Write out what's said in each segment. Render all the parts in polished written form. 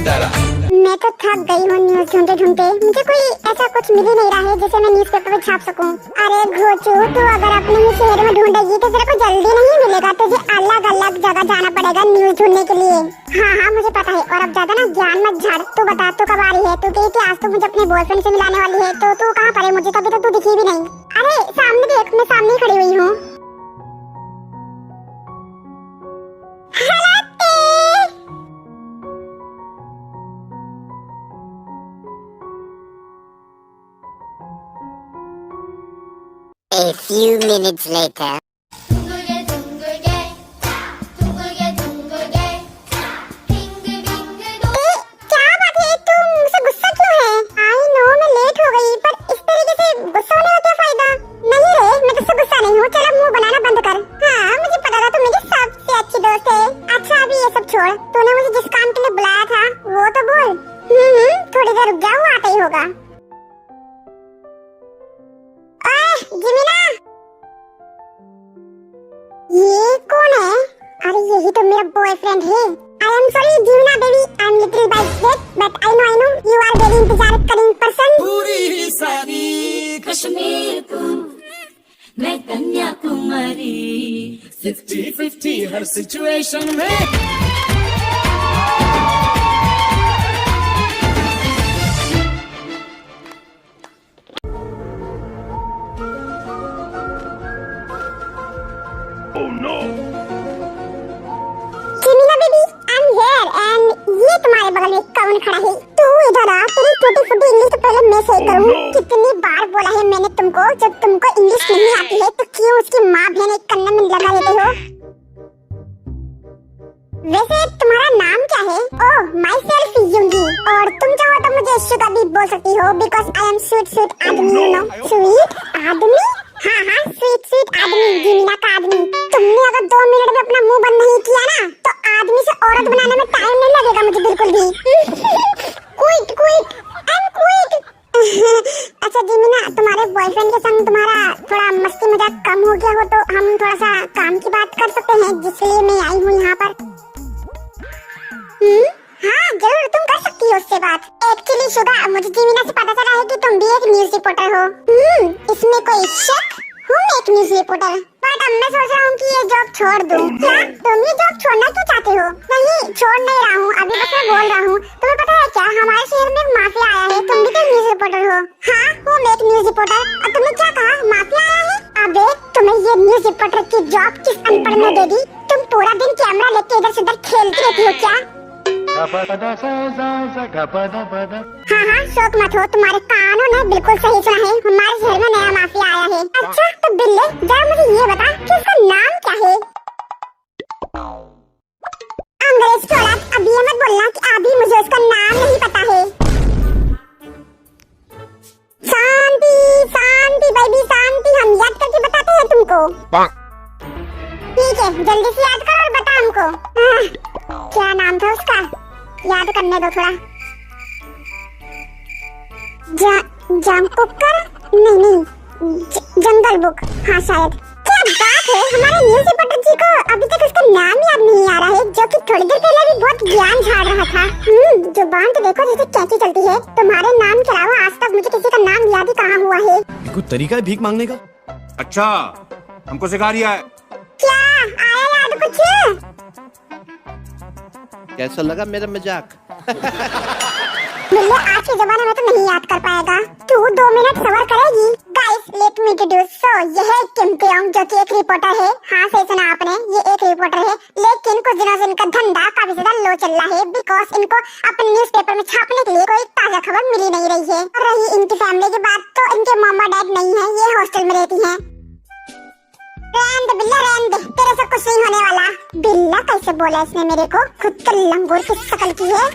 मैं तो थक गई हूँ न्यूज ढूंढते ढूंढते। मुझे कोई ऐसा कुछ मिल ही नहीं रहा है जिसे मैं न्यूज़पेपर में छाप सकूं। अरे घोचू, तू अगर अपने ही शहर में ढूंढेगी तो तेरे को जल्दी नहीं मिलेगा। तुझे अलग अलग जगह जाना पड़ेगा न्यूज ढूंढने के लिए। हाँ मुझे पता है। और अब ज्यादा ना ज्ञान मत झाड़। तू बता, तू कब आ रही है? तू कही थी आज तू मुझे अपने बॉयफ्रेंड से मिलाने वाली है, तो तू कहाँ पर है? मुझे कभी तो तू दिखी भी नहीं। अरे सामने देख, मैं सामने खड़ी हुई हूँ। A few minutes later. तूने मुझे जिस काम के लिए बुलाया था वो तो बोल। थोड़ी देर रुक जाओ, आता ही होगा। जिमिना, ये कौन है? अरे यही तो मेरा बॉयफ्रेंड है। आई एम सॉरी जिमिना baby, I am little bit late, but I know you are very इंतजार करिंग पर्सन। पूरी सारी कश्मीर को मैं कन्याकुमारी 50-50 हर सिचुएशन में। Oh no! जिमिना baby, I am here and ये तुम्हारे बगल में कौन खड़ा है? तू इधर आ, तेरी टूटी फूटी इंग्लिश तो पहले मैं सही करूँ। कितनी बार बोला है मैंने तुमको, जब तुमको इंग्लिश नहीं आती है तो क्यों उसकी माँ बहन एक कन्ने में लगा लेते हो? वैसे तुम्हारा नाम क्या है? ओह, माय सेल्फ यूंगी। और तुम चाहो तो मुझे शुगा भी बोल सकती हो, बिकॉज आई एम स्वीट आदमी, यू नो। स्वीट आदमी? हाँ स्वीट आदमी, जिमिना का आदमी। तुमने अगर 2 मिनट में अपना मुंह बंद नहीं किया ना तो आदमी से औरत बनाने में टाइम नहीं लगेगा मुझे बिल्कुल भी। Quit I am quit. अच्छा जिमिना, तुम्हारे बॉयफ्रेंड के संग तुम्हारा थोड़ा मस्ती मजाक कम हो गया हो तो हम थोड़ा सा काम की बात कर सकते हैं, जिसलिए मैं आई हूँ यहाँ पर। हाँ जरूर, तुम कर सकती हो उससे बात। एक्चुअली शुगा, मुझे जिमिना से पता चला है कि तुम भी एक न्यूज़ रिपोर्टर हो। इसमें कोई शक? हूँ मैं एक न्यूज़ रिपोर्टर, बट अब मैं सोच रहा हूँ कि ये जॉब छोड़ दूँ। क्या तुम ये जॉब छोड़ना क्यों चाहते हो? नहीं, छोड़ नहीं रहा हूँ, अभी बस मैं बोल रहा हूँ। तुम्हें पता है क्या, हमारे शहर में एक माफिया आया है। तुम भी तो न्यूज़ रिपोर्टर हो। हाँ हूँ मैं एक न्यूज़ रिपोर्टर। और तुमने क्या कहा, माफिया आया है? अबे तुम्हें ये न्यूज़ रिपोर्टर की जॉब किस अनपढ़ ने दे दी? तुम पूरा दिन कैमरा लेके इधर से उधर खेलती रहती हो क्या? हाँ शौक मत हो, तुम्हारे कानों ने बिल्कुल सही सुना है। हमारे शहर में नया माफिया आया है। अच्छा तो बिल्ले, जरा मुझे ये बता कि उसका नाम क्या है? अंग्रेज की औलाद, अब ये मत बोलना कि अभी मुझे उसका नाम नहीं पता है। शांति बेबी शांति, हम याद करके बताते हैं तुमको। ठीक है, जल्दी से याद करो और बता हमको। क्या नाम था उसका? याद करने दो थोड़ा। जाम कुकर? नहीं, जंगल बुक, हाँ शायद। क्या बात है, हमारे न्यूज़ रिपोर्टर जी को अभी तक उसका नाम याद नहीं आ रहा है, जो कि थोड़ी देर पहले भी बहुत ज्ञान झाड़ रहा था। जुबान तो देखो जैसे कैंची चलती है। तुम्हारे नाम के अलावा आज तक मुझे किसी का नाम याद ही कहाँ हुआ है। कोई तरीका है भीख मांगने का? अच्छा, हमको सिखा रिया है। क्या आया याद कुछ? कैसा लगा मेरा मजाक? बिल्ले आज के जमाने में तो नहीं याद कर पाएगा। तू 2 मिनट सबर करेगी? Guys let me introduce. So यह है किम क्योंग, जो कि एक रिपोर्टर है। हाँ सही सुना आपने, ये एक रिपोर्टर है। लेकिन कुछ दिनों से इनका धंधा काफी ज्यादा लो चल रहा है, बिकॉज इनको अपने न्यूज़पेपर में छापने के लिए कोई ताजा खबर मिली नहीं रही है। और रही इनकी फैमिली की बात, तो इनके मम्मा डैड नहीं है, ये हॉस्टल में रहती है। बिल्ला रहने दे, तेरे से कुछ नहीं होने वाला। बिल्ला कैसे बोला इसने मेरे को? खुद तो लंगूर की शक्ल की है।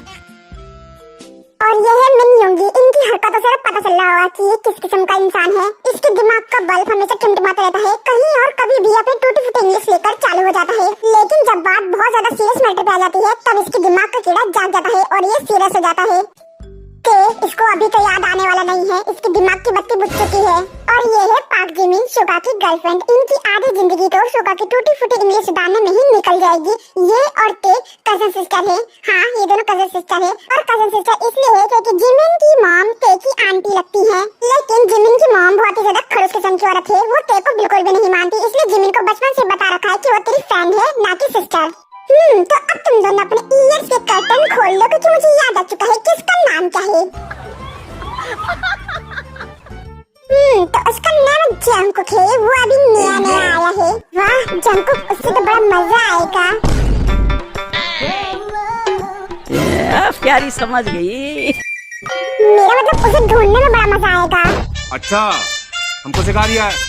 और ये है मिन योंगी। इनकी हरकतों से पता चल रहा होगा कि ये किस किस्म का इंसान है। इसके दिमाग का बल्ब हमेशा टिमटिमाता रहता है, कहीं और कभी भी अपनी टूटी फूटी इंग्लिश लेकर चालू हो जाता है। लेकिन जब बात बहुत ज्यादा सीरियस मैटर पे आ जाती है तब इसके दिमाग का कीड़ा जाग जाता है और ये सीरियस हो जाता है। ओके, इसको अभी तो याद आने वाला नहीं है, इसके दिमाग की बत्ती बुझ चुकी है। और ये है पाक जिमिन, शुगा की गर्लफ्रेंड। इनकी आधी जिंदगी तो शुगा की टूटी फूटी इंग्लिश सुधारने में ही निकल जाएगी। ये और ते कजन सिस्टर है। हाँ, ये दोनों कजन सिस्टर है। और कजन सिस्टर इसलिए है क्योंकि जिमिन की मॉम ते की आंटी लगती है। लेकिन जिमिन की मॉम बहुत ही ज्यादा खड़ूस किस्म की औरत है। वो ते को बिल्कुल भी नहीं मानती, इसलिए जिमिन को बचपन से बता रखा है कि वो तेरी फ्रेंड है, ना कि सिस्टर। तो अब तुम दोनों अपने ईयर्स के कर्टन खोल लो, क्योंकि मुझे याद आ चुका है कि इसका नाम क्या है। तो उसका नाम जंगकुक है। वो अभी नया नया आया है। वाह जंगकुक, उससे तो बड़ा मजा आएगा। प्यारी समझ गई। मेरा मतलब उसे ढूंढने में बड़ा मजा आएगा। अच्छा, हमको सिखा दिया है।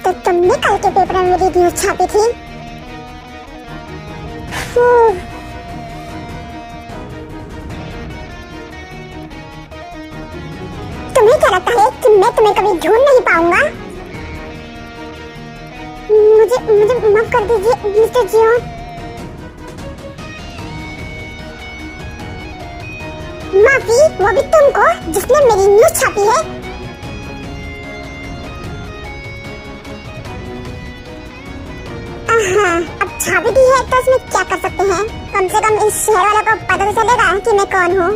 तो तुमने कल के पेपर में मेरी न्यूज छापी थी। तुम्हें क्या लगता है कि मैं तुम्हें कभी ढूंढ नहीं पाऊंगा? मुझे मुझे माफ कर दीजिए मिस्टर जियोन। माफी, वो भी तुमको जिसने मेरी न्यूज छापी है। हाँ, अब छापी दी है तो उसमें क्या कर सकते हैं? कम से कम इस शहर वालों को पता तो चलेगा कि मैं कौन हूँ।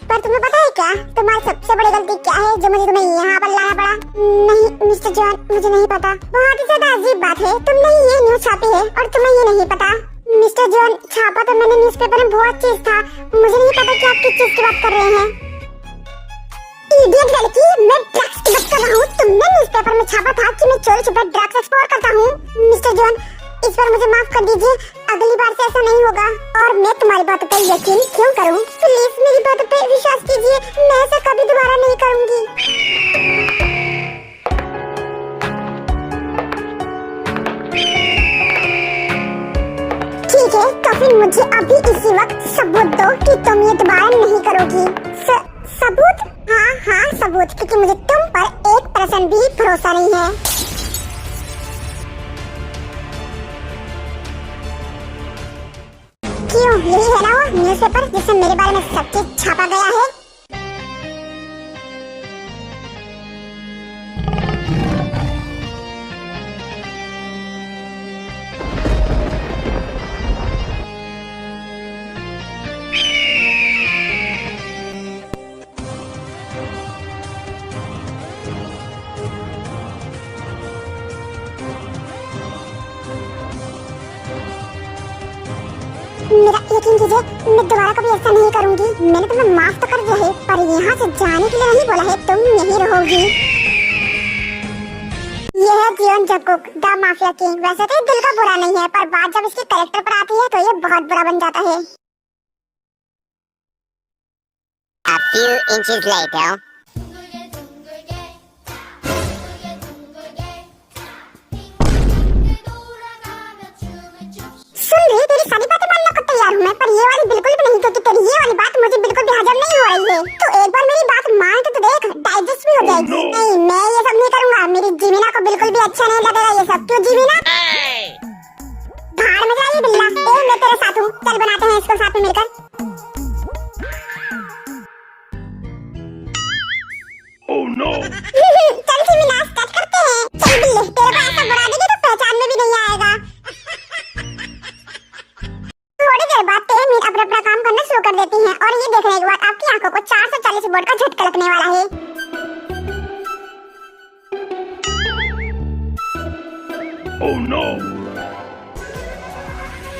पर तुम्हें पता है क्या, तुम्हारी सबसे बड़ी गलती क्या है जो मुझे तुम्हें यहाँ पर लाना पड़ा? नहीं मिस्टर जॉन, मुझे नहीं पता। बहुत ही ज्यादा अजीब बात है, तुमने ये न्यूज छापी है और तुम्हें ये नहीं पता। मिस्टर जॉन, छापा तो मैंने न्यूज़पेपर में बहुत चीज था, मुझे नहीं पता कि आप किस चीज की बात कर रहे हैं। इडियट लड़की, मैं ड्रग्स की बात कर रहा हूँ। तुमने न्यूज़पेपर में छापा था कि मैं चोरी छुपे ड्रग्स एक्सप्लोर करता हूँ। मिस्टर जॉन, इस बार मुझे माफ कर दीजिए, अगली बार से ऐसा नहीं होगा। और मैं तुम्हारी बातों पर यकीन क्यों करूँ? प्लीज मेरी बातों पर विश्वास कीजिए, मैं ऐसा कभी दोबारा नहीं करूँगी। ठीक है, तो फिर मुझे अभी इसी वक्त सबूत दो कि तुम ये दोबारा नहीं करोगी। सबूत? हाँ सबूत, क्योंकि मुझे तुम पर 1% भी भरोसा नहीं है। क्यों, यही है ना वो न्यूज़पेपर जिसमें मेरे बारे में सब चीज छापा गया है? मेरा यकीन कीजिए, मैं दोबारा कभी ऐसा नहीं करूंगी। मैंने तुम्हें माफ तो कर दिया है, पर यहाँ से जाने के लिए नहीं बोला है, तुम यहीं रहोगी। यह है Jeon Jungkook, the mafia king. वैसे तो ये दिल का बुरा नहीं है, पर बात जब इसके कैरेक्टर पर आती है तो ये बहुत बुरा बन जाता है। A few inches later. सुन रही, तेरी सारी बातें मानने को तैयार हूँ मैं, पर ये वाली बिल्कुल भी नहीं, क्योंकि तेरी ये वाली बात मुझे बिल्कुल भी हजम नहीं हो रही है। तो एक बार मेरी बात मान के तो देख, डाइजेस्ट भी हो जाएगी। नहीं, मैं ये सब नहीं करूँगा। मेरी जीमिना को बिल्कुल भी अच्छा नहीं लगेगा ये सब। क्यों जीमिना? भाड़ में जाइए बिल्ला। मैं तेरे साथ हूँ, चल बनाते हैं इसको साथ में मिलकर। चल जीमिना, स्टार्ट करते हैं। चल बिल्ले, तेरे को ऐसा बुरा देगी तो पहचान में भी नहीं आएगा। थोड़ी देर बाद तेरे मीट अपना काम करना शुरू कर देती हैं, और ये देखने के बाद आपकी आंखों को 440 वोल्ट का झटका लगने वाला है। Oh no!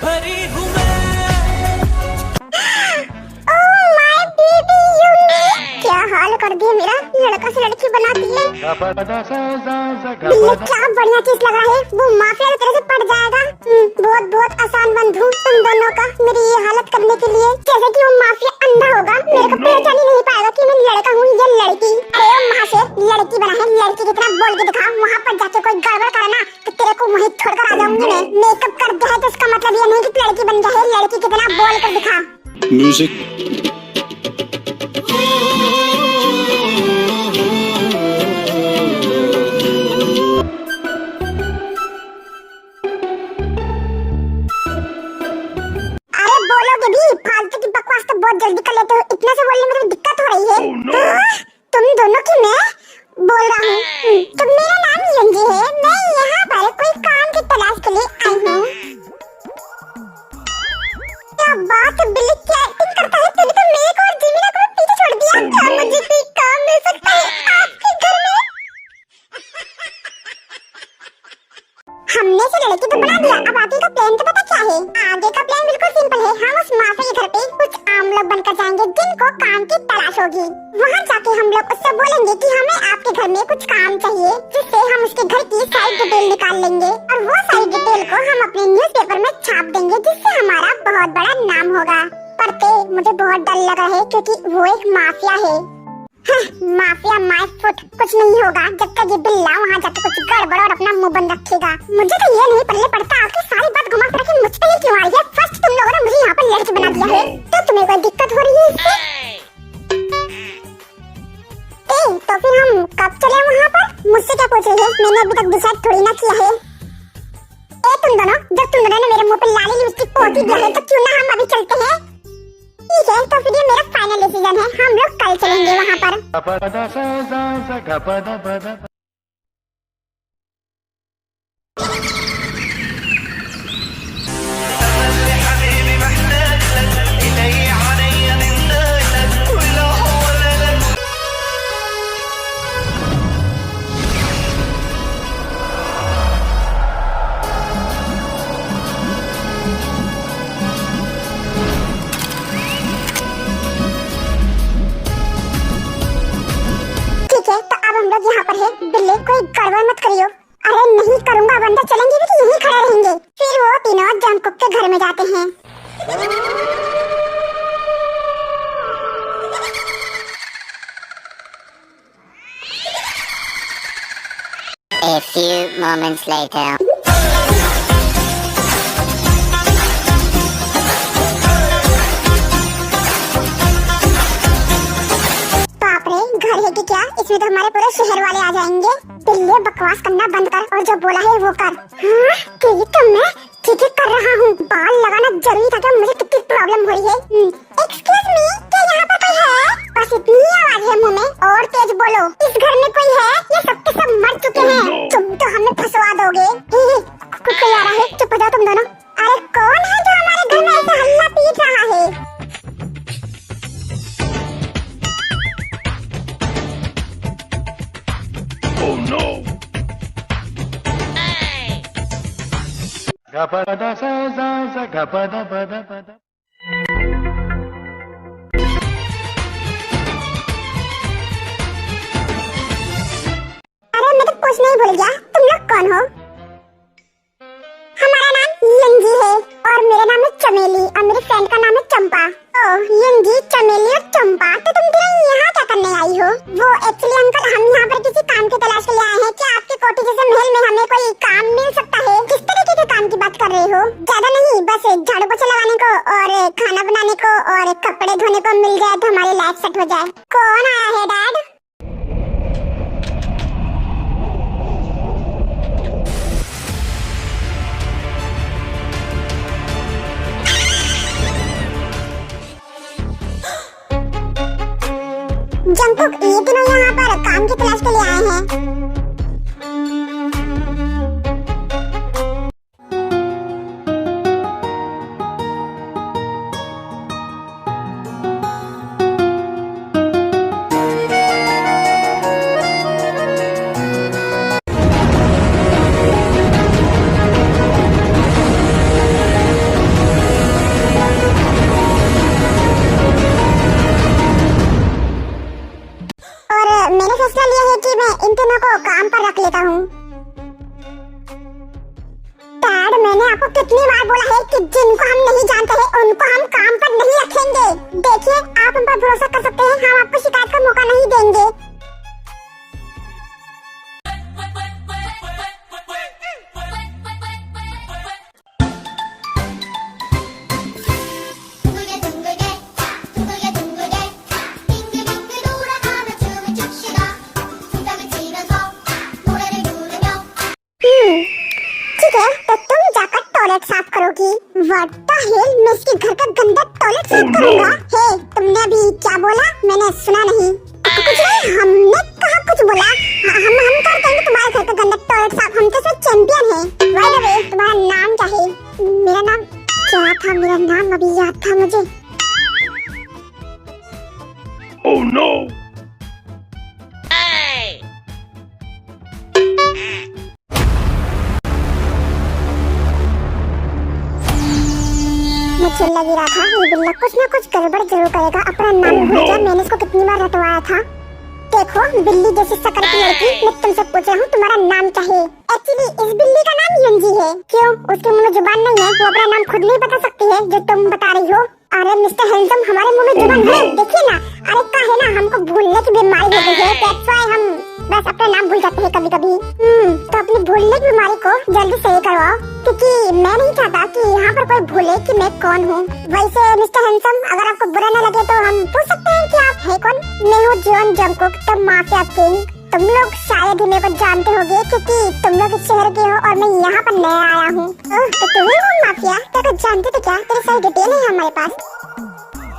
भरी हूँ मैं। ओह माय बेबी यूनिक, क्या हाल कर दिया मेरा, लड़का से लड़की बना दी है। बिल्ले, क्या बढ़िया चीज लग रहा है। वो माफिया की तरह से पड़ जाएगा। बहुत बहुत आसान बंधु तुम दोनों का मेरी ये हालत करने के लिए। जैसे कि वो माफिया अंधा होगा, मेरे को पहचान ही नहीं पाएगा कि मैं लड़का हूँ या लड़की। अरे वहाँ से लड़की बना है, लड़की की तरह बोल के दिखा। वहाँ पर जाके कोई गड़बड़ कराने म्यूजिक। अरे बोलोगे भी, फालतू की बकवास तो बहुत जल्दी कर लेते हो। इतना से बोलने में तो दिक्कत हो रही है। हाँ, तुम दोनों की मैं बोल रहा हूँ। तो मेरा नाम यंजी है। मैं यहाँ पर कोई काम की तलाश के लिए आई हूँ। क्या बात है, बिल्ली क्या एक्टिंग करता है। तूने तो मेरे को और जिमिना को पीछे छोड़ दिया। क्या मुझे कोई काम मिल सकता है आपके घर में? हमने से लड़की तो बना दिया, अब आगे का प्लान तो पता क्या है? आगे का प्लान बिल्कुल सिंपल है। हम उस माफिया के घर पे कुछ आम लोग बनकर जाएंगे जिनको काम की तलाश होगी। वहाँ जाके हम लोग उससे बोलेंगे कि हमें आपके घर में कुछ काम चाहिए, जिससे हम उसके घर की सारी डिटेल निकाल लेंगे और वो सारी डिटेल को हम अपने न्यूज़पेपर में छाप देंगे, जिससे हमारा बहुत बड़ा नाम होगा। पर मुझे बहुत डर लगा है क्योंकि वो एक माफिया है। माफिया माय फुट, कुछ नहीं होगा जब तक ये बिल्ला वहाँ जाके कुछ गड़बड़ और अपना मुंह बंद रखेगा। मुझे तो ये नहीं पल्ले पड़ता, आपकी सारी बात घुमा फिरा के मुझ पे ही क्यों आई है? फर्स्ट तुम लोगों ने मुझे यहाँ पर लड़की बना दिया है, तो तुम्हें कोई दिक्कत हो रही है इससे? तो फिर हम कब चले वहाँ पर? मुझसे क्या पूछ रही है? मैंने अभी तक डिसाइड थोड़ी ना किया है। तुम दोनों, जब तुम दोनों ने मेरे मुँह पे लाली लिपस्टिक पोत दिया है, तो क्यों ना हम अभी चलते हैं? ठीक है, तो फिर ये मेरा फाइनल डिसीजन है। हम लोग कल चलेंगे वहाँ पर। यहाँ पर है। बिल्ले, कोई गड़बड़ मत करियो। अरे नहीं करूँगा, अब अंदर चलेंगे भी कि यहीं खड़े रहेंगे? फिर वो तीनों जंगकुक के घर में जाते हैं। A few moments later. घर है कि क्या? इसमें तो हमारे पूरे शहर वाले आ जाएंगे। बिल्ले, बकवास करना बंद कर और जो बोला है वो कर। हाँ, तो मैं ठीक कर रहा हूँ। बाल लगाना जरूरी था क्या? मुझे कितनी प्रॉब्लम हो रही है। एक्सक्यूज मी, क्या यहाँ पर कोई है? बस इतनी आवाज है मुँह में, और तेज बोलो। इस घर में कोई है? ये सब के सब मर चुके हैं। तुम तो हमें फंसवा दोगे। कोई आ रहा है, चुप हो जाओ तुम दोनों। अरे कौन है जो हमारे घर में ऐसा हल्ला पीट रहा है? Oh no! अरे मैं तो पूछना ही भूल गया, तुम लोग कौन हो? हमारा नाम यंजी है और मेरा नाम है चमेली और मेरी फ्रेंड का नाम है चंपा। ओह, यंजी, चमेली और चंपा, तो तुम तीनों यहाँ क्या करने आई हो? वो एक्चुअली अंकल, हम यहाँ पर किसी काम की तलाश के लिए आए हैं। क्या आपके कोठी जैसे महल में हमें कोई काम मिल सकता है? किस तरीके के काम की बात कर रहे हो? ज्यादा नहीं, बस झाड़ू पोछा लगाने को और खाना बनाने को और कपड़े धोने को मिल जाए तो हमारी लाइफ सेट हो जाए। कौन आया है डैड? जंगकुक, ये तीनों यहाँ पर काम की तलाश के लिए आए हैं। मैंने फैसला लिया है कि मैं इन तीनों को काम पर रख लेता हूँ। डैड, मैंने आपको कितनी बार बोला है कि जिनको हम नहीं जानते हैं उनको हम काम पर नहीं रखेंगे। देखिए, आप हम पर भरोसा कर सकते हैं, हम आपको शिकायत का मौका नहीं देंगे। गंदा टॉयलेट साफ करूंगा। हे, तुमने अभी क्या बोला? मैंने सुना नहीं। कुछ नहीं, हमने कहा कुछ बोला। हम कर देंगे तुम्हारे घर का गंदा टॉयलेट साफ। हम तो सब चैंपियन हैं। बाय द वे, तुम्हारा नाम क्या है? मेरा नाम क्या था? मेरा नाम अभी याद था मुझे। Oh no! मुझे लग ही रहा था ये बिल्ला कुछ ना कुछ गड़बड़ जरूर करेगा। अपना नाम भूल गया। मैंने इसको कितनी बार रटवाया था। देखो बिल्ली जैसी शक्ल की लड़की, मैं तुमसे पूछ रहा हूँ तुम्हारा नाम क्या है? एक्चुअली इस बिल्ली का नाम युंजी है। क्यों? उसके मुंह में जुबान नहीं है? वो अपना नाम खुद नहीं बता सकती है जो तुम बता रही हो। अरे मिस्टर हैंडसम, हमारे मुंह में जुबान है, देखिए ना। अरे का है ना, हमको भूलने की बीमारी हो गई है। दैट्स व्हाई हम बस अपना नाम भूल जाते हैं कभी कभी। तो अपनी भूलने की बीमारी को जल्दी सही करवाओ, क्योंकि मैं नहीं चाहता कि यहाँ पर कोई भूले कि मैं कौन हूँ। वैसे मिस्टर हैंडसम, अगर आपको बुरा न लगे तो हम पूछ सकते हैं कि आप है कौन? मैं हूँ John Jungkook, the mafia king. तुम लोग शायद ही मेरे को जानते होगे क्योंकि तुम लोग इस शहर के हो और मैं यहाँ पर नया आया हूँ। तो तुम्हें हो माफिया? क्या जानते तो क्या? तेरे सारी डिटेल है हमारे पास।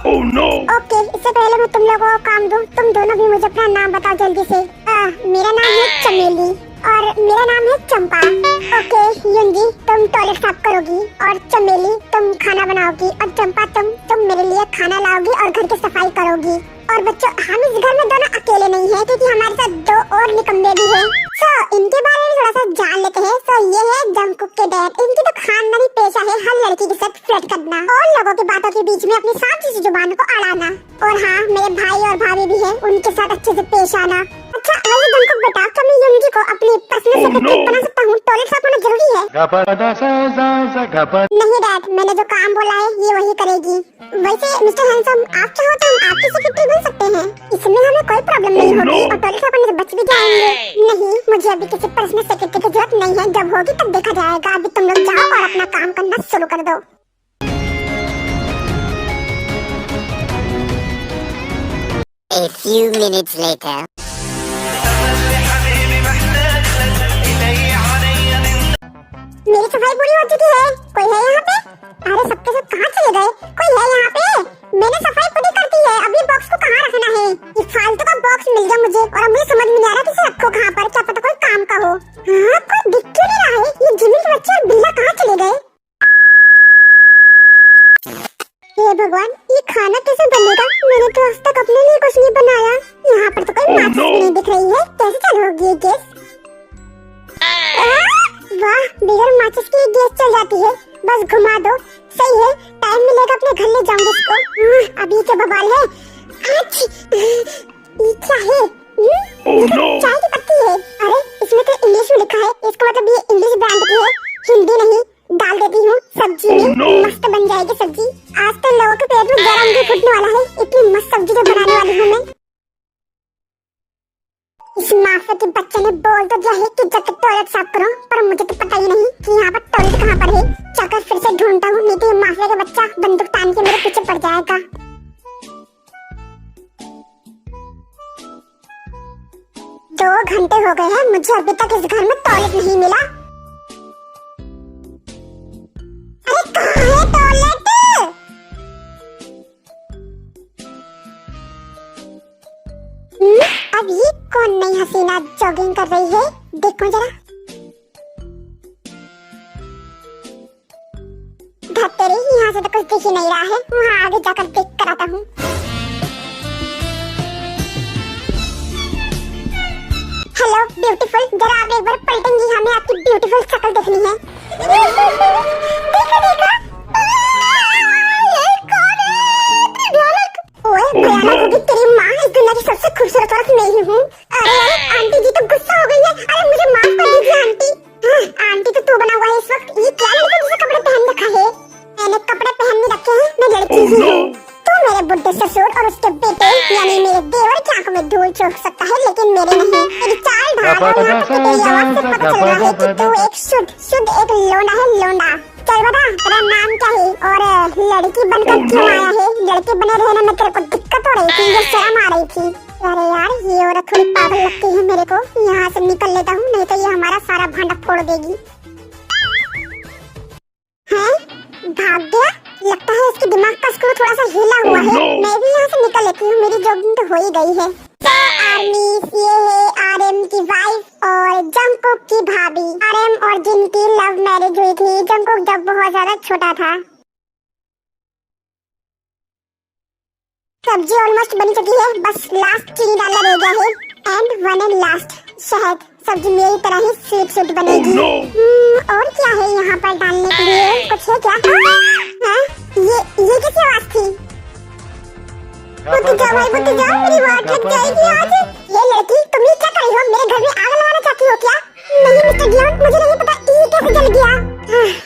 Oh no! ओके, इससे पहले मैं तुम लोगों को काम दूं, तुम दोनों भी मुझे अपना नाम बताओ जल्दी से। मेरा नाम है चमेली और मेरा नाम है चंपा। ओके युंजी, तुम टॉयलेट साफ करोगी और चमेली तुम खाना बनाओगी और चंपा तुम मेरे लिए खाना लाओगी और घर की सफाई करोगी। और बच्चों, हम इस घर में दोनों अकेले नहीं हैं क्योंकि हमारे साथ दो और निकम्मे भी हैं। इनके बारे में थोड़ा सा जान लेते हैं। ये है जंगकुक के डैड। इनकी तो खानदानी पेशा है हर लड़की के साथ फ्लर्ट करना और लोगों की बातों के बीच में अपनी सांप जैसी जुबान को अड़ाना। और हाँ, मेरे भाई और भाभी भी हैं, उनके साथ अच्छे से पेश आना। अच्छा वैसे जंगकुक बेटा, क्या मैं युंजी को अपनी पर्सनल सेक्रेटरी बना सकता हूँ? टॉयलेट साफ होना जरूरी है। नहीं डैड, मैंने जो काम बोला है ये वही करेगी। वैसे मिस्टर हैंडसम, आप चाहो तो हम आपकी सेक्रेटरी बन सकते हैं। इसमें हमें कोई प्रॉब्लम नहीं होगी और टॉयलेट साफ करने से बच भी जाएंगे। नहीं, मुझे अभी किसी पर्सनल सेक्रेटरी की जरूरत नहीं है। जब होगी तब देखा जाएगा। अभी तुम लोग जाओ और अपना काम करना शुरू कर दो। A few minutes later. मेरी सफाई पूरी हो चुकी है। कोई है यहाँ पे? अरे सबके सब कहाँ चले गए? कोई है यहाँ पे? मैंने सफाई पूरी कर दी है। अभी बॉक्स को कहाँ रखना है? ये फालतू का बॉक्स मिल गया मुझे और मुझे समझ में नहीं आ रहा किसे रखो कहाँ पर। क्या पता कोई काम का हो। हाँ, कोई दिख क्यों नहीं रहा है? ये जिमी के बच्चे और बिल्ला कहाँ चले गए? हे भगवान, ये खाना कैसे बनेगा? मैंने तो आज तक अपने लिए कुछ नहीं बनाया। यहाँ पर तो कोई माचिस नहीं दिख रही है। कैसे चालू होगी ये गैस? वाह, बिगर माचिस की गैस चल जाती है। बस घुमा दो। सही है, टाइम मिलेगा अपने घर ले जाऊंगी इसको। अभी क्या बवाल है? ये क्या है? चाय की पत्ती है। अरे इसमें तो इंग्लिश में लिखा है, इसका मतलब ये इंग्लिश ब्रांड की है, हिंदी नहीं। डाल देती हूँ सब्जी में। मस्त बन जाएगी सब्जी। आज तो लोगों के पेट में गरम भी फूटने वाला है। इतनी मस्त सब्जी तो बनाने वाली हूँ मैं। इस माफिया के बच्चे ने बोल तो दिया है कि जाकर टॉयलेट साफ करो, पर मुझे तो पता ही नहीं कि यहाँ पर टॉयलेट कहाँ पर है। चलकर फिर से ढूंढता हूँ, नहीं तो ये माफिया का बच्चा बंदूक तान के मेरे पीछे पड़ जाएगा। 2 घंटे हो गए हैं, मुझे अभी तक इस घर में टॉयलेट नहीं मिला। अरे कहाँ है टॉयलेट? अब ये कौन नई हसीना जॉगिंग कर रही है? देखो जरा। धत्तेरी, यहाँ से तो कुछ दिख ही नहीं रहा है। वहाँ आगे जाकर देख कर आता हूँ। हेलो ब्यूटीफुल, जरा आप एक बार पलटेंगी? हमें आपकी ब्यूटीफुल शक्ल देखनी है। देखो देखो, ये कौन है? भयानक। ओए भयानक होगी तेरी माँ। इस दुनिया की सबसे खूबसूरत औरत मैं ही हूँ। अरे आंटी जी तो गुस्सा हो गई है। अरे मुझे माफ कर दीजिए आंटी। आंटी तो तू बना हुआ है इस वक्त। ये क्या लड़का जिसे कपड़े पहन रखा है? मैंने कपड़े पहन नहीं रखे हैं, मैं लड़की ही हूँ। तू मेरे बुड्ढे ससुर और उसके बेटे यानी मेरे देवर की आंखों में धूल झोंक सकता है, लेकिन मेरे नहीं। तेरी चाल ढाल और यहाँ तक तेरी आवाज से पता चल रहा है कि तू एक शुद्ध एक लोंडा है, लोंडा। चल बता, तेरा नाम क्या है और लड़की बनकर क्यों आया है? लड़के बने रहने में तेरे को दिक्कत हो रही थी या शर्म आ रही थी? अरे यार, ये औरत थोड़ी पागल लगती है मेरे को। यहाँ से निकल लेता हूँ, नहीं तो ये हमारा सारा भांडा फोड़ देगी। हैं? भाग गया? लगता है इसके दिमाग का स्क्रू थोड़ा सा हिला हुआ है। मैं भी यहाँ से निकल लेती हूँ, मेरी जॉगिंग तो हो ही गई है। तो आर्मी ये है आरएम की वाइफ और जंगकुक की भाभी। आरएम और जिन की लव मैरिज हुई थी, जंगकुक जब बहुत ज्यादा छोटा था। सब्जी ऑलमोस्ट बन चुकी है, बस लास्ट चीनी डालना रह गया है। एंड वन एंड लास्ट शहद। सब्जी मेरी तरह ही स्वीट स्वीट बनेगी। और क्या है यहाँ पर डालने के लिए, कुछ है क्या? हाँ? ये किसी आवाज थी? बुद्ध जाओ भाई, बुद्ध जाओ, मेरी वाट लग जाएगी आज। ये लड़की तुम ये क्या कर रही हो? मेरे घर में आग लगाना चाहती हो क्या? नहीं मिस्टर डियोन, मुझे नहीं पता ये कैसे जल गया।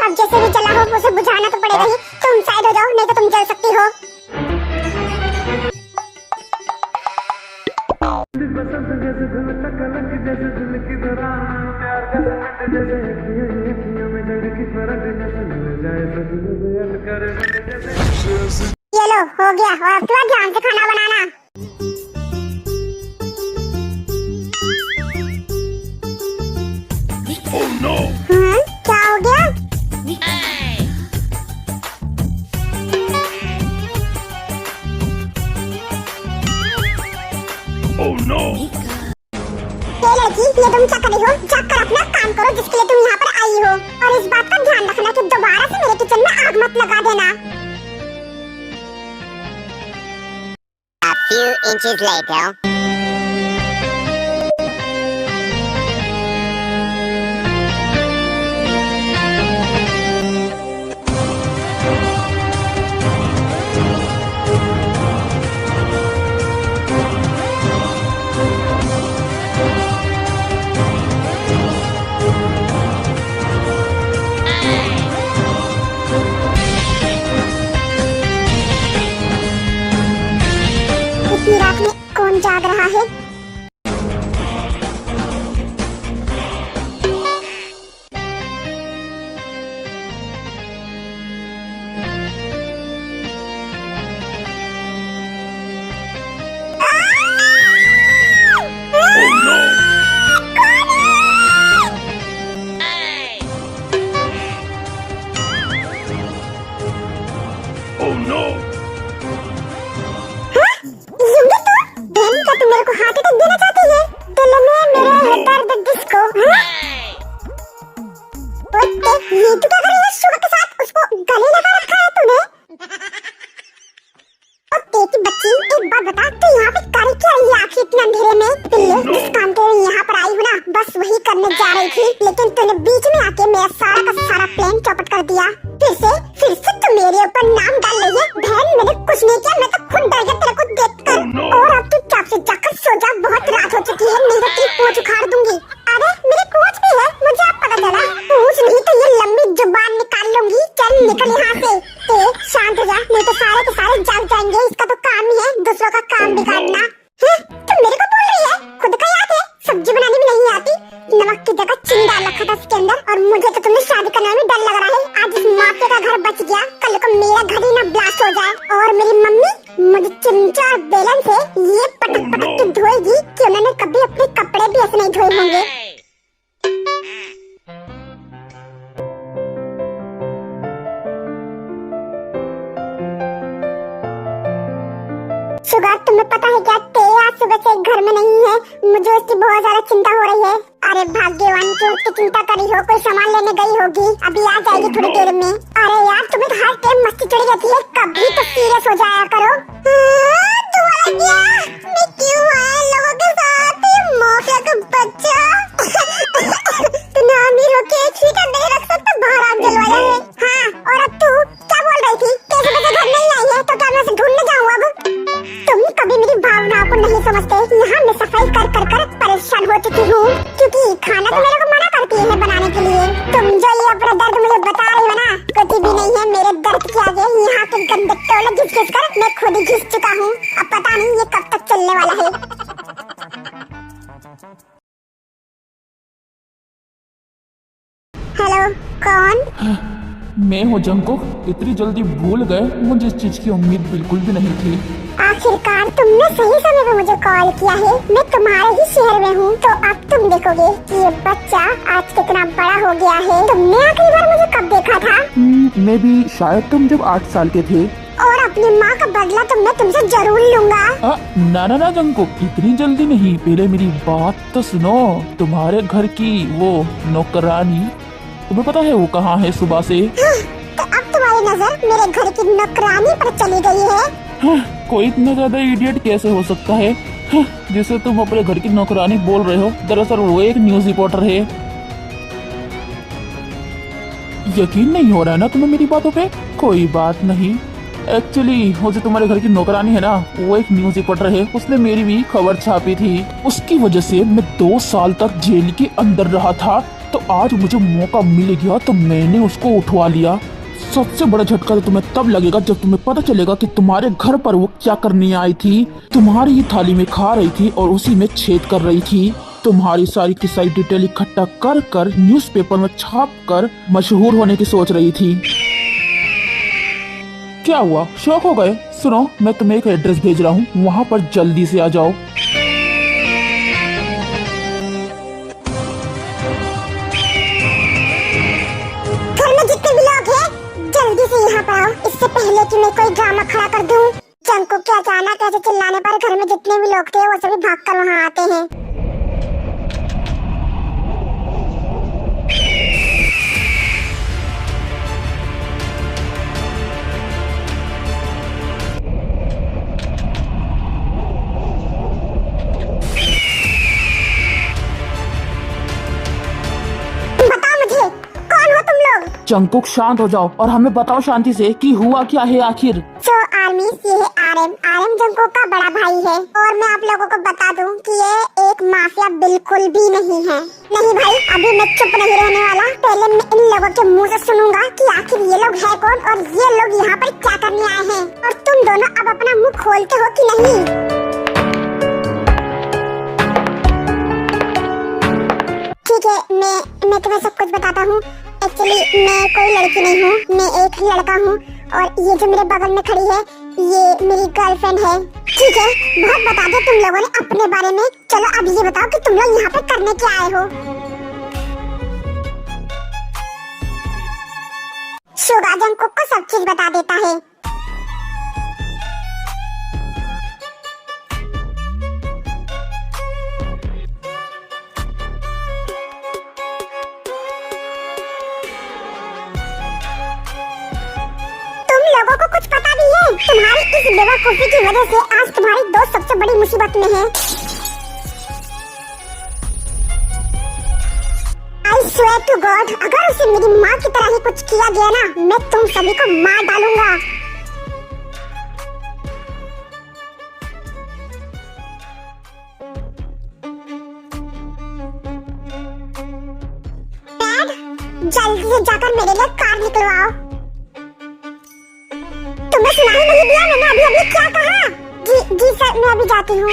अब जैसे भी जला हो उसे बुझाना तो पड़ेगा ही। तुम साइड हो जाओ, नहीं तो तुम जल सकती हो। ये लो हो गया। और थोड़ा ध्यान से खाना बनाना। Oh no! क्या हो गया? Oh no! ये लड़की, ये तुम क्या कर रही हो? जाकर अपना काम करो जिसके लिए तुम यहाँ पर आई हो। और इस बात का ध्यान रखना कि दोबारा से मेरे किचन में आग मत लगा देना। A few inches later. इतनी रात में कौन जाग रहा है? Oh no! मेरे को हार्ट अटैक देना चाहती है? दिल में मेरे है दर्द जिसको। ये तू क्या कर रही है? सुबह के साथ उसको गले लगा रखा है तूने? की बच्ची, एक बात बता, तू यहाँ पे कर क्या रही है आखिर इतने अंधेरे में? पिल्ले, जिस काम के लिए यहाँ पर आई हूँ ना, बस वही करने जा रही थी, लेकिन तूने बीच में आके मेरा सारा का सारा प्लान चौपट कर दिया। फिर से तू मेरे ऊपर नाम डाल रही है। बहन, मैंने कुछ नहीं किया, मैं तो खुद डर गया तेरे को देखकर। और अब तू चुप से जाकर सो जा, बहुत रात हो चुकी है, नहीं तो तेरी पूंछ उखाड़ दूंगी। अरे मेरी पूंछ भी है, मुझे अब पता चला। पूंछ नहीं तो ये लंबी जुबान निकाल लूंगी। चल निकल यहाँ से। शांत हो जा, नहीं तो सारे के सारे जाग जाएंगे। इसका तो काम ही है दूसरों का काम बिगाड़ना। तुम मेरे को बोल रही है? खुद का याद है? सब्जी बनानी भी नहीं आती। नमक की जगह चीनी डाल रखा था इसके अंदर। और मुझे तो तुमने शादी करने में डर लग रहा है। आज इस माफिया का घर बच गया, कल को मेरा घर ही ना ब्लास्ट हो जाए। और मेरी मम्मी मुझे चिमचा और बेलन से ये पटक पटक के धोएगी कि उन्होंने कभी अपने कपड़े भी ऐसे नहीं धोए होंगे। सुगा, तुम्हें पता है क्या, तेरा आज सुबह से घर में नहीं है। मुझे उसकी बहुत ज्यादा चिंता हो रही है। अरे भाग्यवान, क्यों उसकी चिंता करी हो? कोई सामान लेने गई होगी, अभी आ जाएगी थोड़ी देर में। अरे यार, तुम्हें तो हर टाइम मस्ती चढ़ी रहती है, कभी तो सीरियस हो जाया करो। मैं क्यों आया लोगों के साथ? मौके का बच्चा। तू ना अमीर होके छीटा नहीं रख सकता, बाहर आग जलवाया है। हाँ, और अब तू क्या बोल रही थी? कैसे बच्चे घर नहीं आई है तो क्या मैं उसे ढूंढने जाऊँ अब? तुम कभी मेरी भावनाओं को नहीं समझते। यहाँ मैं सफाई कर कर कर परेशान हो चुकी हूँ, क्योंकि खाना तो मेरे को मना करती है बनाने के लिए। तुम जो ये अपना दर्द मुझे बता रही हो ना, कुछ भी नहीं है मेरे दर्द के आगे। यहाँ के गंदे टोले घिस घिस कर मैं खुद ही घिस चुका हूँ। अब पता नहीं ये कब तक चलने वाला है। हेलो, कौन? मैं हूँ जंगकुक। इतनी जल्दी भूल गए? मुझे इस चीज की उम्मीद बिल्कुल भी नहीं थी। आखिरकार तुमने सही समय पे मुझे कॉल किया है। मैं तुम्हारे ही शहर में हूँ, तो अब तुम देखोगे कि ये बच्चा आज कितना बड़ा हो गया है। तुमने आखिरी बार मुझे कब देखा था? मैं भी शायद तुम जब 8 साल के थे। और अपनी माँ का बदला तो मैं तुमसे जरूर लूंगा। ना जंकुक, इतनी जल्दी नहीं, पहले मेरी बात तो सुनो। तुम्हारे घर की वो नौकरानी, तुम्हें पता है वो कहाँ है सुबह से? तो अब तुम्हारी नजर मेरे घर की नौकरानी पर चली गई है। कोई इतना ज्यादा इडियट कैसे हो सकता है जिसे तुम अपने घर की नौकरानी बोल रहे हो? दरअसल वो एक न्यूज रिपोर्टर है। यकीन नहीं हो रहा है ना तुम्हें मेरी बातों पे? कोई बात नहीं, एक्चुअली वो जो तुम्हारे घर की नौकरानी है ना, वो एक न्यूज रिपोर्टर है। उसने मेरी भी खबर छापी थी। उसकी वजह से मैं 2 साल तक जेल के अंदर रहा था, तो आज मुझे मौका मिल गया तो मैंने उसको उठवा लिया। सबसे बड़ा झटका तो तुम्हें तब लगेगा जब तुम्हें पता चलेगा कि तुम्हारे घर पर वो क्या करने आई थी। तुम्हारी ही थाली में खा रही थी और उसी में छेद कर रही थी। तुम्हारी सारी की सारी डिटेल इकट्ठा कर कर न्यूज़पेपर में छाप कर मशहूर होने की सोच रही थी। क्या हुआ, शौक हो गए? सुनो, मैं तुम्हें एक एड्रेस भेज रहा हूँ, वहाँ पर जल्दी से आ जाओ। घर में जितने भी लोग हैं, जल्दी से यहाँ पर आओ, इससे पहले कि मैं कोई ड्रामा खड़ा कर दूँ। जंकुक के अचानक ऐसे चिल्लाने पर घर में जितने भी लोग थे वो सभी भागकर वहाँ आते हैं। जंकुक शांत हो जाओ और हमें बताओ शांति से कि हुआ क्या है आखिर। So आर्मी, ये है आरएम जंकुक का बड़ा भाई है। और मैं आप लोगों को बता दूं कि ये एक माफिया बिल्कुल भी नहीं है। नहीं भाई, अभी मैं चुप नहीं रहने वाला। पहले मैं इन लोगों के मुंह से सुनूंगा कि आखिर ये लोग है कौन और ये लोग यहाँ पर क्या करने आए हैं। और तुम दोनों अब अपना मुँह खोलते हो कि नहीं? ठीक है, मैं तुम्हें सब कुछ बताता हूँ। एक्चुअली मैं कोई लड़की नहीं हूँ, मैं एक लड़का हूँ। और ये जो मेरे बगल में खड़ी है, ये मेरी गर्लफ्रेंड है। ठीक है, बहुत बता दिया तुम लोगों ने अपने बारे में। चलो अब ये बताओ कि तुम लोग यहाँ पे करने क्या आए हो? शुगा जंकुक को सब चीज बता देता है। लोगों को कुछ पता भी है? तुम्हारी इस बेवकूफी की वजह से आज तुम्हारी दोस्त सबसे बड़ी मुसीबत में है। I swear to God, अगर उसे मेरी माँ की तरह ही कुछ किया गया ना, मैं तुम सभी को मार डालूंगा। डैड, जल्दी से जाकर मेरे लिए कार निकलवाओ। तुम्हें सुनाई नहीं दिया मैंने अभी क्या कहा? जी सर, मैं अभी जाती हूँ।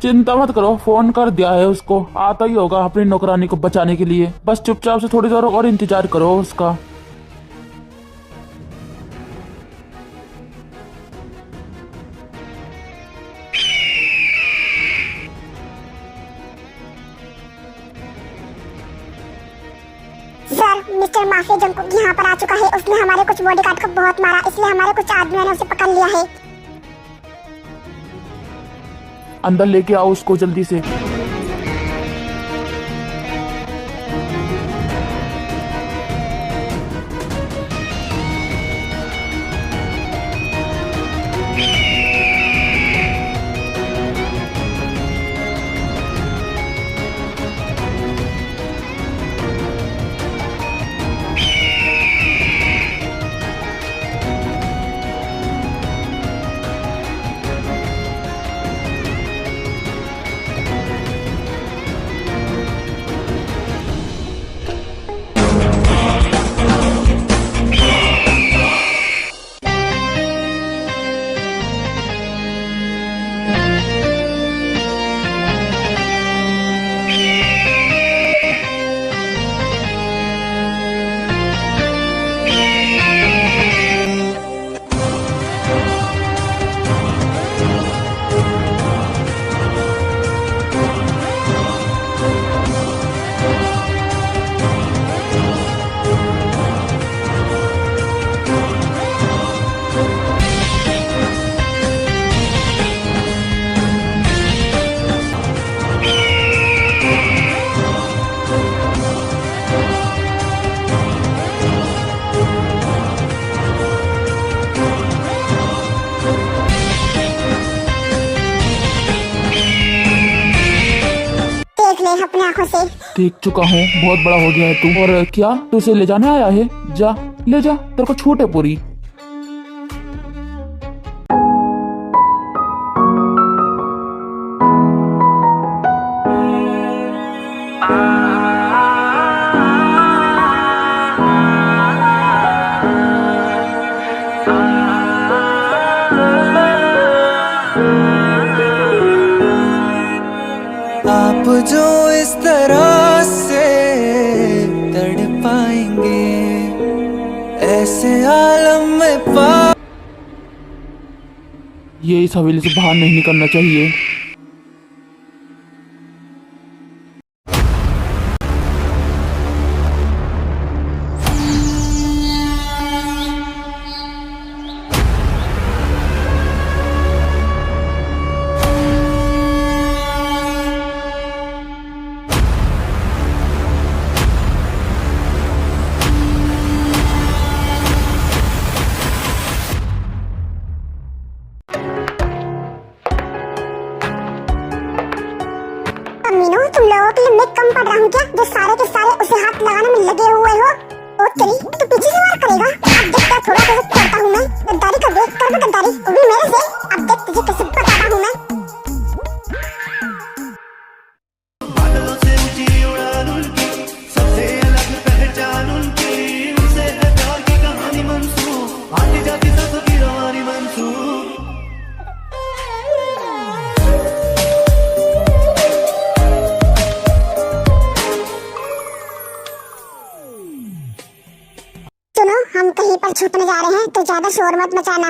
चिंता मत करो, फोन कर दिया है उसको, आता ही होगा अपनी नौकरानी को बचाने के लिए। बस चुपचाप से थोड़ी देर और इंतजार करो उसका। सर, मिस्टर माफिया जंकुक यहाँ पर आ चुका है। उसने हमारे कुछ बॉडीगार्ड को बहुत मारा, इसलिए हमारे कुछ आदमियों ने उसे पकड़ लिया है। अंदर लेके आओ उसको जल्दी से। देख ले अपनी आंखों से। देख चुका हूँ, बहुत बड़ा हो गया है तू। और क्या तू उसे ले जाने आया है? जा ले जा, तेरे को छूट है पूरी। आप जो इस तरह से तड़पाएंगे ऐसे आलम में ये इस हवेली से बाहर नहीं निकलना चाहिए। मीनू, तुम लोगों के लिए मैं कम पड़ रहा हूँ क्या, जो सारे के सारे उसे हाथ लगाने में लगे हुए हो? ओ तेरी, तू पीछे से वार करेगा? अब देख क्या थोड़ा कैसे करता हूँ मैं। गद्दारी कर दे, कर दे गद्दारी, वो भी मेरे से। अब देख तुझे कैसे बताता हूँ मैं। बादलों से ऊंची उड़ान उनकी, सबसे अलग पहचान उनकी, उनसे है प्यार की कहानी मंसूब, आती जाती सांसों की रवानी मंसूब। सुनो, हम कहीं पर छुपने जा रहे हैं तो ज्यादा शोर मत मचाना।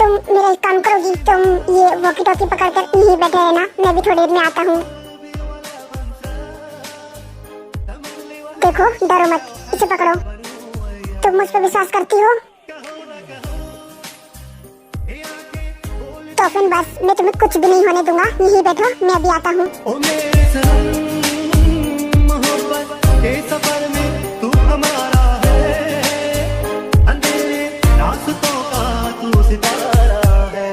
तुम मेरा एक काम करोगी, तुम ये वॉकी टॉकी पकड़कर यहीं बैठे रहना, मैं भी थोड़ी देर में आता हूँ। देखो, डरो मत, इसे पकड़ो। तुम मुझ पर विश्वास करती हो? तो फिर बस, मैं तुम्हें कुछ भी नहीं होने दूंगा। यहीं बैठो, मैं अभी आता हूँ। ओ मेरे सनम, मोहब्बत के सफर में तू हमारा है, अंधेरे रास्तों का तू सितारा है।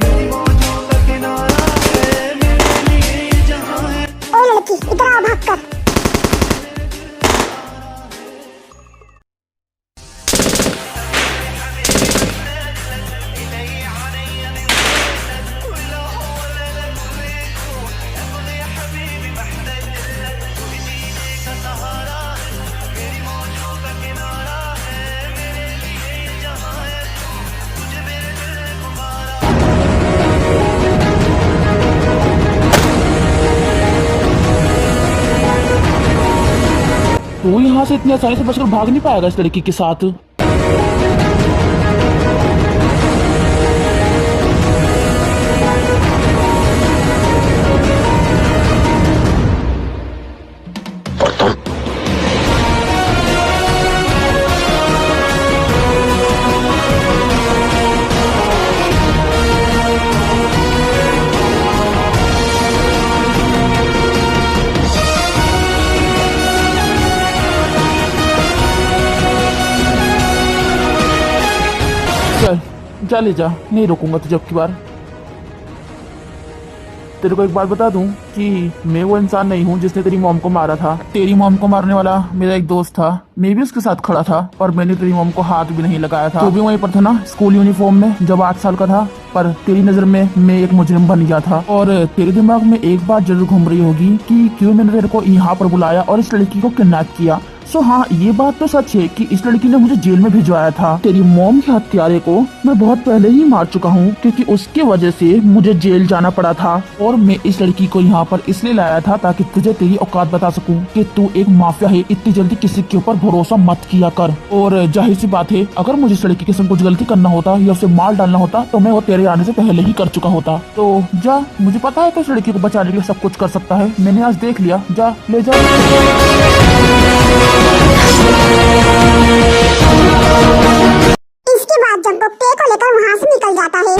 मेरी मौजों का किनारा है, मेरे लिए जहाँ है। ओ लड़की, इधर आओ भागकर। तू यहाँ से इतनी आसानी से बचकर भाग नहीं पाएगा इस लड़की के साथ। चल जा, ले जा, नहीं रोकूंगा तुझे अब की बार। तेरे को एक बात बता दूं कि मैं वो इंसान नहीं हूँ जिसने तेरी मॉम को मारा था। तेरी मॉम को मारने वाला मेरा एक दोस्त था, मैं भी उसके साथ खड़ा था, पर मैंने तेरी मॉम को हाथ भी नहीं लगाया था। तू भी वहीं पर था ना, स्कूल यूनिफॉर्म में, जब 8 साल का था। पर तेरी नजर में मैं एक मुजरिम बन गया था, और तेरे दिमाग में एक बात जरूर घूम रही होगी कि क्यों मैंने तेरे को यहाँ पर बुलाया और इस लड़की को किडनैप किया। सो हाँ, ये बात तो सच है कि इस लड़की ने मुझे जेल में भिजवाया था। तेरी मॉम के हत्यारे को मैं बहुत पहले ही मार चुका हूँ, क्योंकि उसकी वजह से मुझे जेल जाना पड़ा था। और मैं इस लड़की को यहाँ पर इसलिए लाया था ताकि तुझे तेरी औकात बता सकूं कि तू एक माफिया है। इतनी जल्दी किसी के ऊपर भरोसा मत किया कर। और जाहिर सी बात है, अगर मुझे इस लड़की के संग कुछ गलती करना होता या उसे मार डालना होता तो मैं वो तेरे आने से पहले ही कर चुका होता। तो जा, मुझे पता है तो इस लड़की को बचाने के लिए सब कुछ कर सकता है। मैंने आज देख लिया, जा ले जा। इसके बाद जब वो पे को लेकर वहाँ से निकल जाता है।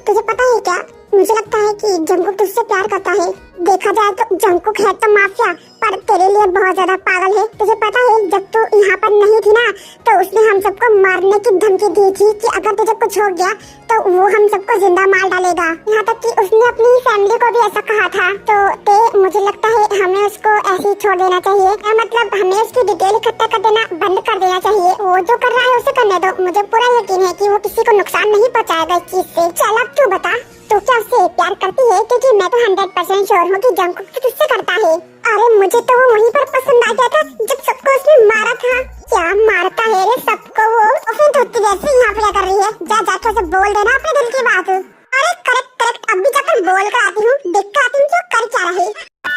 तुझे पता है क्या, मुझे लगता है कि जंगकुक तुझसे प्यार करता है। देखा जाए तो जंगकुक है तो माफिया, पर तेरे लिए बहुत ज्यादा पागल है। तुझे पता है, जब तू यहाँ पर नहीं थी ना, तो उसने हम सबको मारने की धमकी दी थी कि अगर तुझे कुछ हो गया तो वो हम सबको जिंदा मार डालेगा। यहाँ तक कि उसने अपनी फैमिली को भी ऐसा कहा था। तो मुझे लगता है हमें उसको ऐसे ही छोड़ देना चाहिए, मतलब हमें उसकी डिटेल इकट्ठा कर देना बंद कर देना चाहिए। वो जो कर रहा है उसे करने दो। मुझे पूरा यकीन है कि वो किसी को नुकसान नहीं पहुँचाएगा इस चीज से। चल अब तू बता, तो क्या उससे प्यार करती है? क्योंकि मैं तो 100% श्योर हूँ कि जंगकुक तुझसे करता है। अरे मुझे तो वो वहीं पर पसंद आ गया था जब सबको उसने मारा था। क्या मारता है रे सबको वो? और फिर धोती जैसे यहाँ पे कर रही है। जा जाके उसे बोल देना अपने दिल की बात। अरे करेक्ट करेक्ट, अभी जाकर बोल कर आती हूँ, देख कर आती हूँ जो कर क्या रही।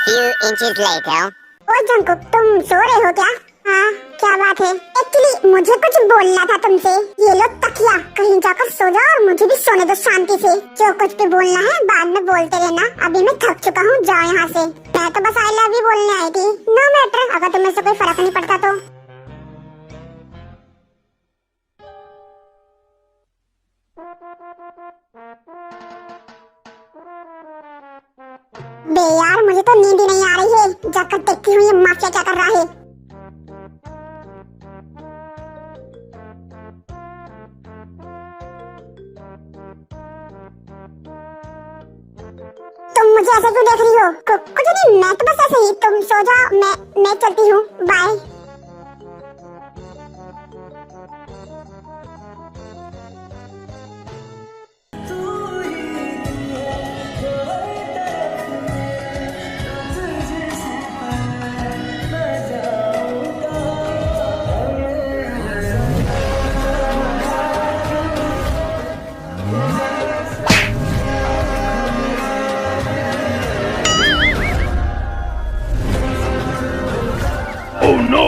Few inches later. ओ जंगकुक, तुम सो रहे हो क्या? हाँ, क्या बात है? एक्चुअली मुझे कुछ बोलना था तुमसे। ये लो तकिया, कहीं जाकर सो जाओ और मुझे भी सोने दो शांति से। जो कुछ भी बोलना है बाद में बोलते रहना, अभी मैं थक चुका हूँ, जाओ यहाँ से। मैं तो बस आई लव यू बोलने आई थी। नो मैटर, अगर तुम्हें से कोई फर्क नहीं पड़ता तो। बे यार, मुझे तो नींद ही नहीं आ रही है। जाकर देखती हूँ ये माफिया क्या कर रहा है। तुम मुझे ऐसे क्यों देख रही हो? कुछ नहीं, मैं तो बस ऐसे ही। तुम सो जाओ, मैं चलती हूँ, बाय। Oh no!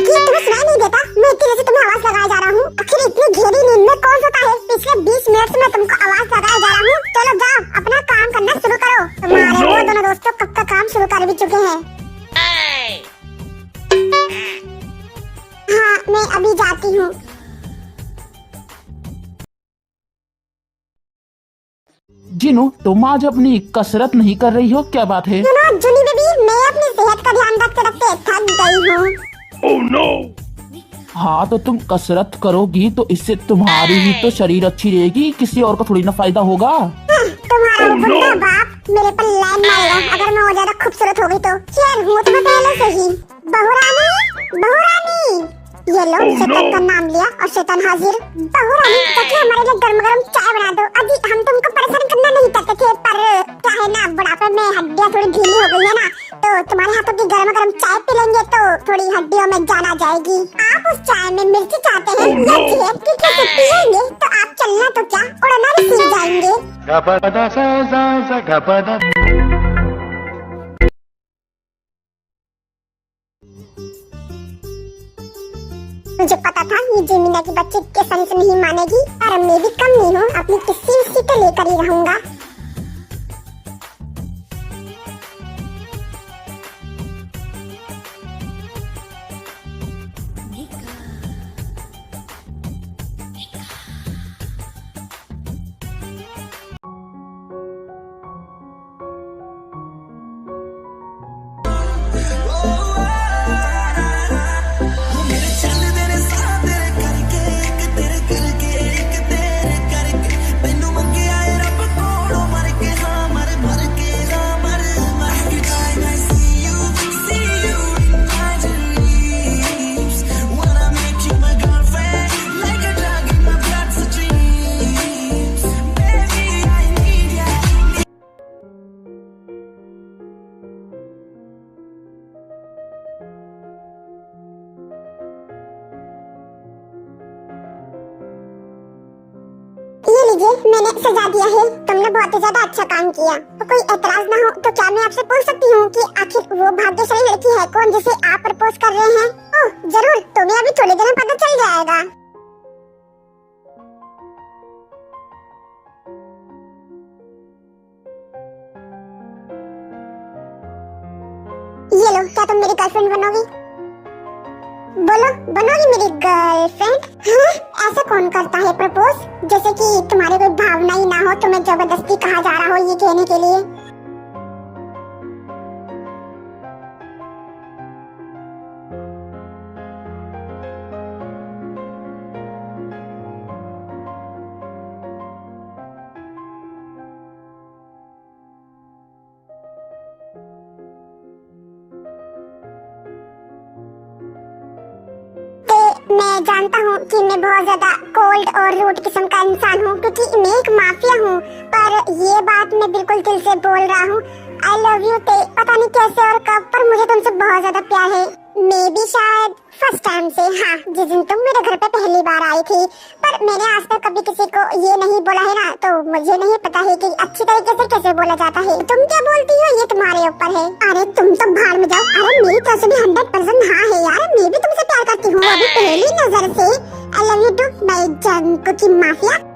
तुम्हें सुनाई नहीं देता? मैं इतनी देर से तुम्हें आवाज लगाया जा रहा हूँ। आखिर इतनी गहरी नींद में कौन सोता है? पिछले 20 मिनट से मैं तुमको आवाज लगाया जा रहा हूँ। चलो जाओ, अपना काम करना शुरू करो। तुम्हारे वो दोनों दोस्तों कब का काम शुरू कर भी चुके हैं। हाँ, मैं अभी जाती हूँ। जिनू, तुम आज अपनी कसरत नहीं कर रही हो, क्या बात है? जुनी बेबी, मैं अपनी सेहत का ध्यान रखते रखते थक गई हूँ। Oh no! हाँ, तो तुम कसरत करोगी तो इससे तुम्हारी ही तो शरीर अच्छी रहेगी, किसी और को थोड़ी ना फायदा होगा। तुम्हारा बुढ़ा बाप मेरे पर लाइन मारेगा अगर मैं और ज्यादा खूबसूरत हो गई तो। खैर, वो तो मैं पहले से ही। बहुरानी, बहुरानी, ये लो शैतान का नाम लिया और शैतान हाजिर। बहुरानी, ताकि हमारे लिए गर्म गर्म चाय बना दो। अभी हम तुमको परेशान करना नहीं चाहते थे, पर क्या है ना, बुढ़ापे में हड्डियाँ थोड़ी ढीली हो गई है ना, तो तुम्हारे हाथों की गर्म गर्म चाय पी लेंगे तो थोड़ी हड्डियों में जान आ जाएगी। आप उस चाय में मिर्ची चाहते हैं या फिर क्योंकि उसे पिएंगे तो आप चलना तो क्या उड़ना भी सीख जाएंगे। मुझे पता था ये जेमिना की बच्ची के सही से नहीं मानेगी, और मैं भी कम नहीं हूँ, अपनी किसी सीट लेकर ही रहूंगा। लीजिए, मैंने सजा दिया है। तुमने बहुत ही ज्यादा अच्छा काम किया। तो कोई एतराज ना हो तो क्या मैं आपसे पूछ सकती हूँ कि आखिर वो भाग्यशाली लड़की है कौन जिसे आप प्रपोज कर रहे हैं? ओह जरूर, तुम्हें अभी थोड़ी देर में पता चल जाएगा। ये लो, क्या तुम मेरी गर्लफ्रेंड बनोगी? बोलो, बनोगी मेरी गर्लफ्रेंड? हाँ, ऐसा कौन करता है प्रपोज? जैसे कि तुम्हारे कोई भावना ही ना हो, तुम्हें जबरदस्ती कहा जा रहा हो ये कहने के लिए। मैं जानता हूँ कि मैं बहुत ज्यादा कोल्ड और रूड किस्म का इंसान हूँ, क्योंकि मैं एक माफिया हूँ, पर ये बात मैं बिल्कुल दिल से बोल रहा हूँ। आई लव यू ते। पता नहीं कैसे और कब, पर मुझे तुमसे बहुत ज्यादा प्यार है। मैं भी शायद फर्स्ट टाइम से, हाँ, जिस दिन तुम मेरे घर पे पहली बार आई थी, पर मैंने आज तक कभी किसी को ये नहीं बोला है ना, तो मुझे नहीं पता है कि अच्छी तरीके से कैसे बोला जाता है। तुम क्या बोलती हो ये तुम्हारे ऊपर है। अरे तुम तो भाड़ में जाओ। अरे मेरी तरफ से भी 100% हाँ है यार, मैं भी तुमसे प्यार करती हूँ, अभी पहली नजर से। I love you too my जंक की माफिया।